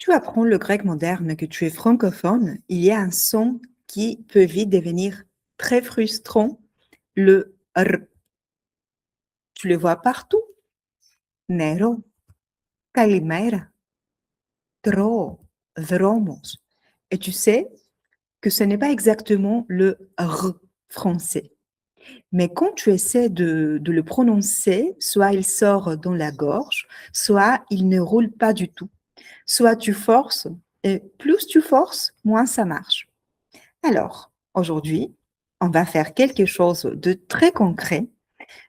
Tu apprends le grec moderne, que tu es francophone, il y a un son qui peut vite devenir très frustrant, le R. Tu le vois partout. Nero, calimera, tro, dromos. Et tu sais que ce n'est pas exactement le R français. Mais quand tu essaies de le prononcer, soit il sort dans la gorge, soit il ne roule pas du tout. Soit tu forces, et plus tu forces, moins ça marche. Alors, aujourd'hui, on va faire quelque chose de très concret.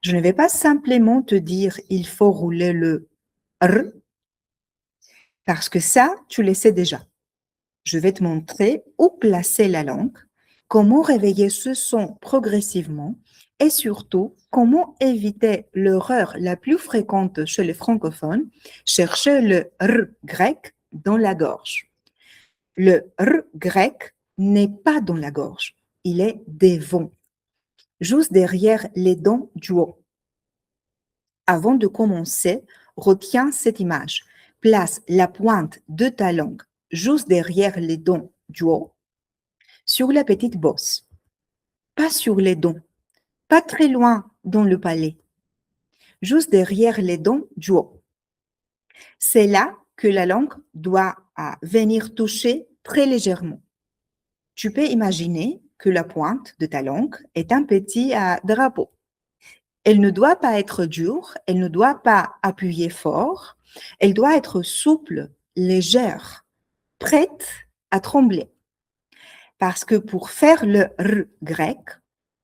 Je ne vais pas simplement te dire il faut rouler le R, parce que ça, tu le sais déjà. Je vais te montrer où placer la langue, comment réveiller ce son progressivement et surtout comment éviter l'erreur la plus fréquente chez les francophones, chercher le R grec dans la gorge. Le R grec n'est pas dans la gorge, il est devant, juste derrière les dents du haut. Avant de commencer, retiens cette image. Place la pointe de ta langue juste derrière les dents du haut, sur la petite bosse, pas sur les dents, pas très loin dans le palais, juste derrière les dents du haut. C'est là que la langue doit venir toucher très légèrement. Tu peux imaginer que la pointe de ta langue est un petit drapeau. Elle ne doit pas être dure, elle ne doit pas appuyer fort, elle doit être souple, légère, prête à trembler. Parce que pour faire le R grec,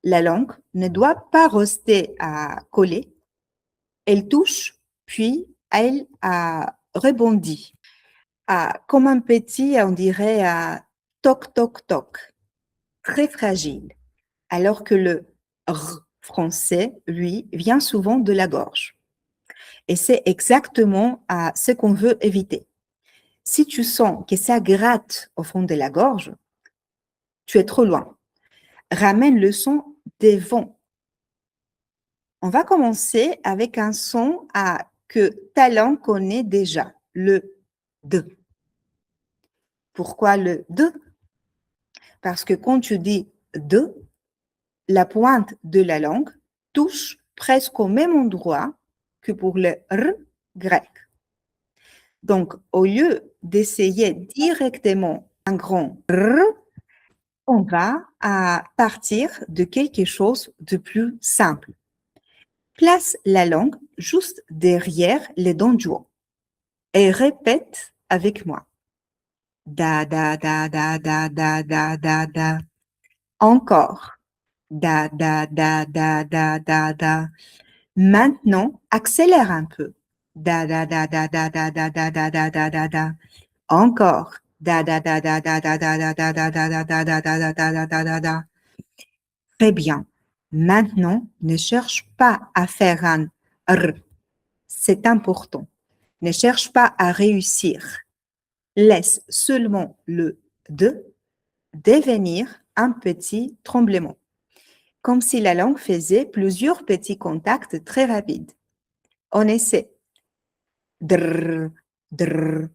la langue ne doit pas rester à coller, elle touche, puis elle rebondit. Comme un petit, on dirait, toc, toc, toc, très fragile. Alors que le R français, lui, vient souvent de la gorge. Et c'est exactement ce qu'on veut éviter. Si tu sens que ça gratte au fond de la gorge, tu es trop loin. Ramène le son devant. On va commencer avec un son que ta langue connaît déjà, le D. Pourquoi le D? Parce que quand tu dis D, la pointe de la langue touche presque au même endroit que pour le R grec. Donc, au lieu d'essayer directement un grand R, on va partir de quelque chose de plus simple. Place la langue juste derrière les dents du haut et répète avec moi. Da, da, da, da, da, da, da, da, da. Encore. Da, da, da, da, da, da, da. Maintenant, accélère un peu. Da, da, da, da, da, da, da, da, da, da, da, da, da. Encore. Da, da, da, da, da, da, da, da, da, da, da, da, da, da, da, da, da, da, da. Très bien. Maintenant, ne cherche pas à faire un R. C'est important. Ne cherche pas à réussir. Laisse seulement le D devenir un petit tremblement, comme si la langue faisait plusieurs petits contacts très rapides. On essaie. Drrr, drrr,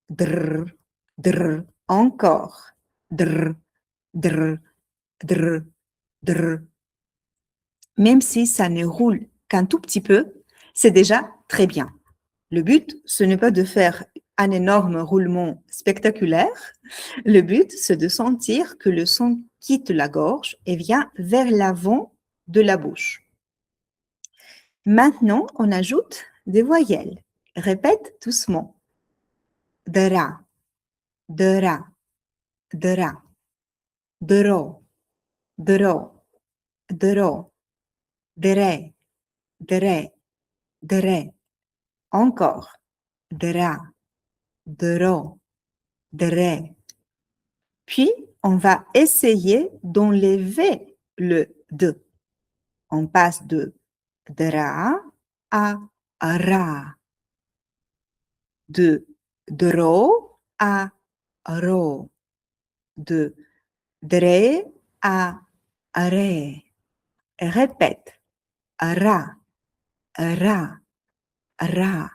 drrr, drrr. Encore. Drrr, drrr, drrr, drrr. Même si ça ne roule qu'un tout petit peu, c'est déjà très bien. Le but, ce n'est pas de faire un énorme roulement spectaculaire. Le but, c'est de sentir que le son quitte la gorge et vient vers l'avant de la bouche. Maintenant, on ajoute des voyelles. Répète doucement. Dra, dra, dra, dro, dro, dro, dre, dre, dre. Encore. Dra, dro, dre. Puis, on va essayer d'enlever le D. On passe de dra à ra, de dro à ro, de dre à ré. Répète. Ra, ra, ra,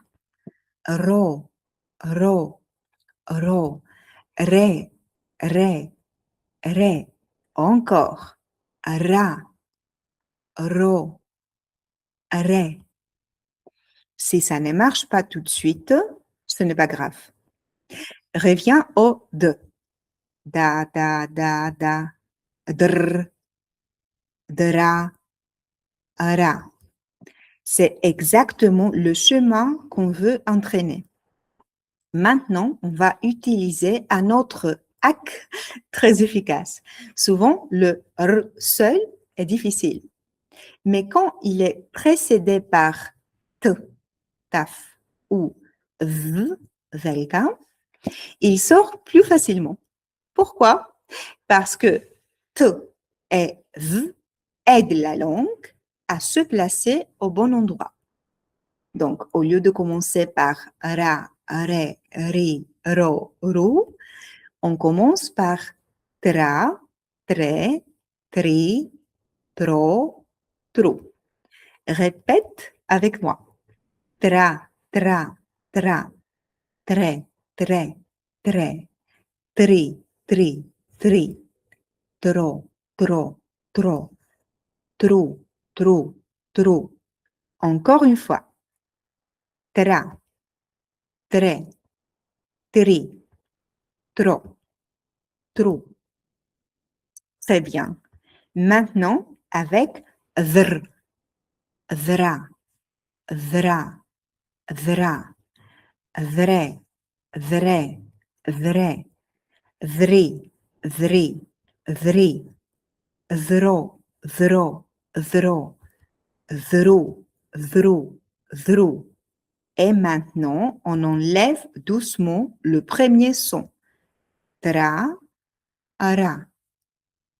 ro, ro, ro, ré, ré, ré. Encore, ra, ro, ré. Si ça ne marche pas tout de suite, ce n'est pas grave. Reviens au de. Da, da, da, da. Dr, dra, ra. C'est exactement le chemin qu'on veut entraîner. Maintenant, on va utiliser un autre hack très efficace. Souvent, le r seul est difficile. Mais quand il est précédé par t, taf, ou v, velka, il sort plus facilement. Pourquoi? Parce que t et v aident la langue à se placer au bon endroit. Donc, au lieu de commencer par ra, ré, ri, ro, rou, on commence par tra, tre, tri, tro, trou. Répète avec moi. Tra, tra, tra, tre, tre, tre, tri, tri, tri, tro, tro, tro, trou, trou, trou. Encore une fois. Tra, tre, tri, tro, trou. Très bien. Maintenant, avec vr, vra, vra, vra, vrai, vrai, vrai, vri, vri, vri, vro, vro, vro, vrou, vrou, vrou. Et maintenant, on enlève doucement le premier son. Tra, ra,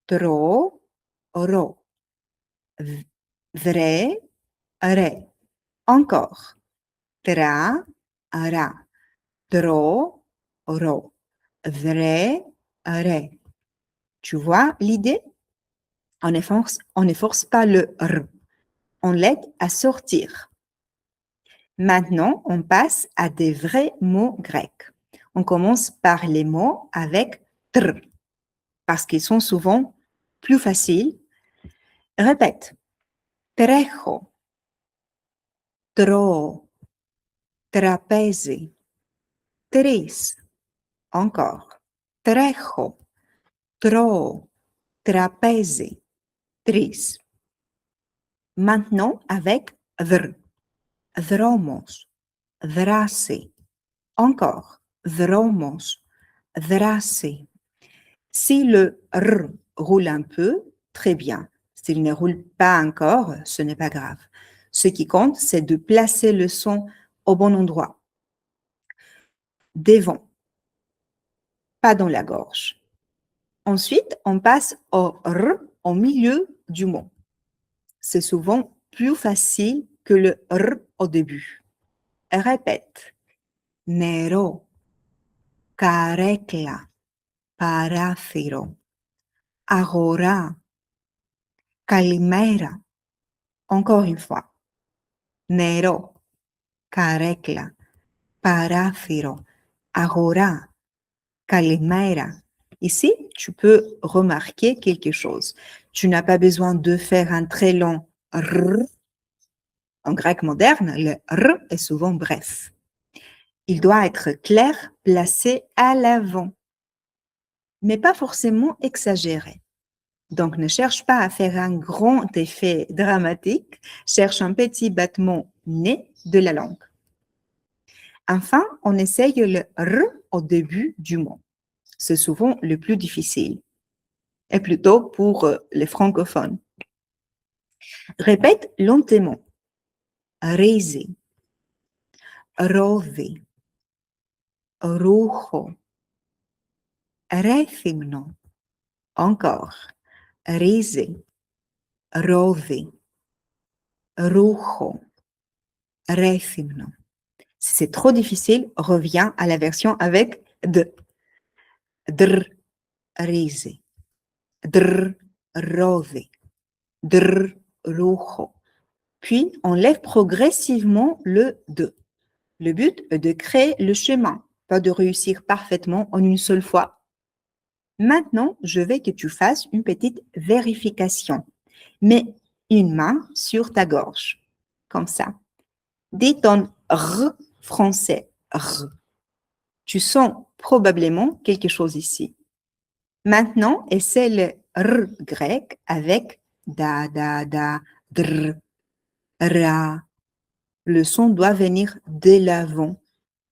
tro, ro, vrai, ré. Encore. Tra, ra, tro, ro, vrai, ré. Tu vois l'idée? On ne force pas le r. On l'aide à sortir. Maintenant, on passe à des vrais mots grecs. On commence par les mots avec tr, parce qu'ils sont souvent plus faciles. Répète. Trejo, tro, trapèze, tris. Encore. Trejo, tro, trapèze, tris. Maintenant, avec vr. Vromos, vrase. Encore. Vromos, vrase. Si le r roule un peu, très bien. S'il ne roule pas encore, ce n'est pas grave. Ce qui compte, c'est de placer le son au bon endroit. Devant, pas dans la gorge. Ensuite, on passe au r au milieu du mot. C'est souvent plus facile que le r au début. Répète. Nero, carecla, parafiro, agora, calimera. Encore une fois. Nero, carecla, parafiro, agora, calimera. Ici, tu peux remarquer quelque chose. Tu n'as pas besoin de faire un très long r. En grec moderne, le r est souvent bref. Il doit être clair, placé à l'avant, mais pas forcément exagéré. Donc, ne cherche pas à faire un grand effet dramatique, cherche un petit battement né de la langue. Enfin, on essaye le r au début du mot. C'est souvent le plus difficile, et plutôt pour les francophones. Répète lentement. Rese, rove, rujo, réfimno. Encore. Rese, rove, rujo, réfimno. Si c'est trop difficile, reviens à la version avec de. Dr, rese, dr, rove, dr, rujo. Puis, on lève progressivement le de. Le but est de créer le chemin. pas de réussir parfaitement en une seule fois. Maintenant, je veux que tu fasses une petite vérification. Mets une main sur ta gorge, comme ça. Dis ton R français, R. Tu sens probablement quelque chose ici. Maintenant, essaie le R grec avec da, dr, ra. Le son doit venir de l'avant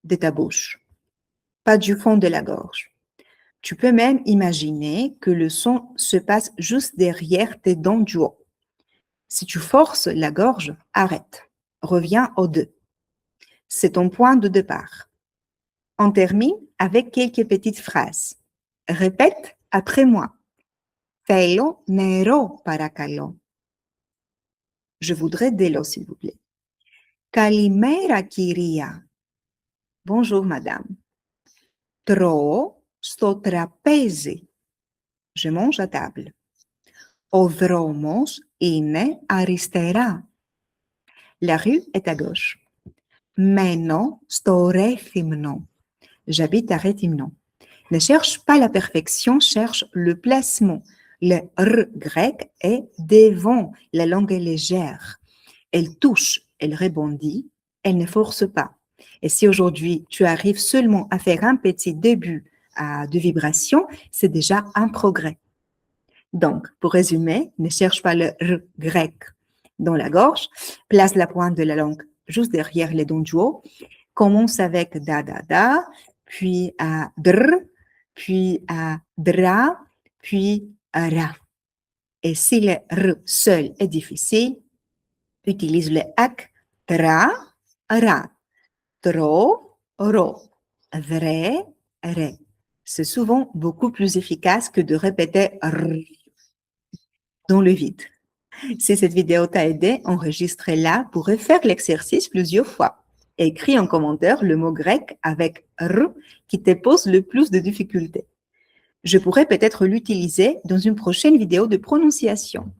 de ta bouche, pas du fond de la gorge. Tu peux même imaginer que le son se passe juste derrière tes dents du haut. Si tu forces la gorge, arrête. Reviens au 2. C'est ton point de départ. On termine avec quelques petites phrases. Répète après moi. Θέλω νερό παρακαλώ. Je voudrais de l'eau, s'il vous plaît. Καλημέρα κυρία. Bonjour, madame. Τρώω στο τραπέζι. Je mange à table. Ο δρόμος είναι αριστερά. La rue est à gauche. Μένω στο Ρέθυμνο. J'habite à Réthymnon. Ne cherche pas la perfection, cherche le placement. Le R grec est devant. La langue est légère. Elle touche, elle rebondit, elle ne force pas. Et si aujourd'hui tu arrives seulement à faire un petit début de vibration, c'est déjà un progrès. Donc, pour résumer, ne cherche pas le R grec dans la gorge, place la pointe de la langue juste derrière les dents du haut, commence avec da, puis à dr, puis à dra, puis à ra. Et si le R seul est difficile, utilise le ak, tra, ra, tro, ro, vre, re. C'est souvent beaucoup plus efficace que de répéter R dans le vide. Si cette vidéo t'a aidé, enregistre-la pour refaire l'exercice plusieurs fois. Écris en commentaire le mot grec avec R qui te pose le plus de difficultés. Je pourrais peut-être l'utiliser dans une prochaine vidéo de prononciation.